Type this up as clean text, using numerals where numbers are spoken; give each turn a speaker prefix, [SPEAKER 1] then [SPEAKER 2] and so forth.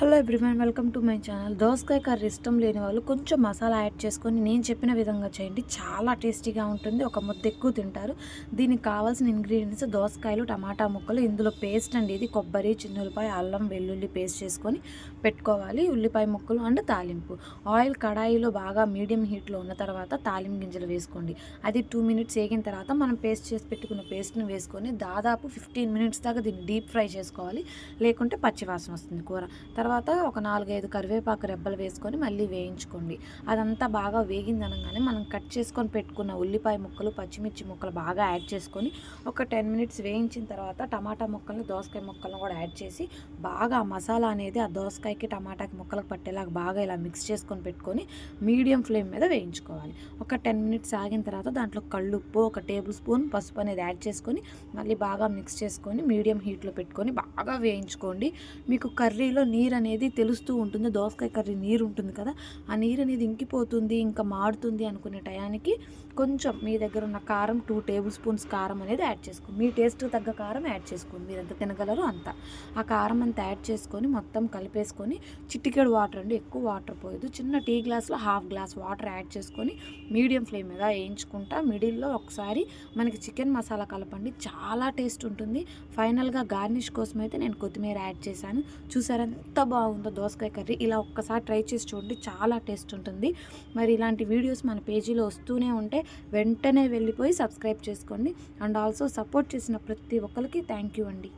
[SPEAKER 1] Hello everyone, welcome to my channel. దోసకాయ curry ఇష్టం లేని వాళ్ళు కొంచెం మసాలా యాడ్ చేసుకొని నేను చెప్పిన విధంగా చేయండి. చాలా టేస్టీగా ఉంటుంది. ఒక ముద్ద ఎక్కువ తింటారు. దీనికి కావాల్సిన ఇంగ్రీడియంట్స్ దోసకాయలు, టమాటా ముక్కలు, ఇందులో పేస్ట్ అండి. ఇది కొబ్బరి, చిన్నులపాయ, అల్లం, వెల్లుల్లి పేస్ట్ చేసుకొని పెట్టుకోవాలి. ఉల్లిపాయ ముక్కలు అండ్ తాలింపు. ఆయిల్ కడాయిలో బాగా మీడియం హీట్లో ఉన్న తర్వాత తాలింపు గింజలు వేసుకోండి. అది 2 మినిట్స్ వేగిన తర్వాత మనం పేస్ట్ చేసి పెట్టుకున్న పేస్ట్ని వేసుకొని దాదాపు 15 మినిట్స్ దాకా దీన్ని డీప్ ఫ్రై చేసుకోవాలి. లేకుంటే పచ్చివాసన వస్తుంది కూర. తర్వాత ఒక 4-5 కరివేపాకు రెబ్బలు వేసుకొని మళ్ళీ వేయించుకోండి. అదంతా బాగా వేగిందనగానే మనం కట్ చేసుకొని పెట్టుకున్న ఉల్లిపాయ ముక్కలు, పచ్చిమిర్చి ముక్కలు బాగా యాడ్ చేసుకొని ఒక 10 మినిట్స్ వేయించిన తర్వాత టమాటా ముక్కల్ని, దోసకాయ ముక్కలను కూడా యాడ్ చేసి బాగా మసాలా అనేది ఆ దోసకాయకి, టమాటాకి ముక్కలకు పట్టేలాగా బాగా ఇలా మిక్స్ చేసుకొని పెట్టుకొని మీడియం ఫ్లేమ్ మీద వేయించుకోవాలి. ఒక 10 మినిట్స్ ఆగిన తర్వాత దాంట్లో కళ్ళుప్పు, ఒక టేబుల్ స్పూన్ పసుపు అనేది యాడ్ చేసుకొని మళ్ళీ బాగా మిక్స్ చేసుకొని మీడియం హీట్లో పెట్టుకొని బాగా వేయించుకోండి. మీకు కర్రీలో నీరు అనేది తెలుస్తూ ఉంటుంది. దోసకాయ కర్రీ నీరు ఉంటుంది కదా, ఆ నీరు అనేది ఇంకిపోతుంది, ఇంకా మాడుతుంది అనుకునే టయానికి కొంచెం మీ దగ్గర ఉన్న కారం 2 టేబుల్ స్పూన్స్ కారం అనేది యాడ్ చేసుకోండి. మీ టేస్ట్ తగ్గ కారం యాడ్ చేసుకోండి. మీరు ఎంత తినగలరో అంత. ఆ కారం అంతా యాడ్ చేసుకొని మొత్తం కలిపేసుకొని చిటికెడు వాటర్ అండి, ఎక్కువ వాటర్ పోయదు. చిన్న టీ గ్లాస్లో ½ గ్లాస్ వాటర్ యాడ్ చేసుకొని మీడియం ఫ్లేమ్ మీద వేయించుకుంటా మిడిల్లో ఒకసారి మనకి చికెన్ మసాలా కలపండి. చాలా టేస్ట్ ఉంటుంది. ఫైనల్గా గార్నిష్ కోసం అయితే నేను కొత్తిమీర యాడ్ చేశాను. చూసారా ఎంత బాగుందో దోసకాయ కర్రీ. ఇలా ఒక్కసారి ట్రై చేసి చూడండి, చాలా టేస్ట్ ఉంటుంది. మరి ఇలాంటి వీడియోస్ మన పేజీలో వస్తూనే ఉంటే వెంటనే వెళ్ళిపోయి సబ్స్క్రైబ్ చేసుకోండి. అండ్ ఆల్సో సపోర్ట్ చేసిన ప్రతి ఒక్కరికి థ్యాంక్ యూ అండి.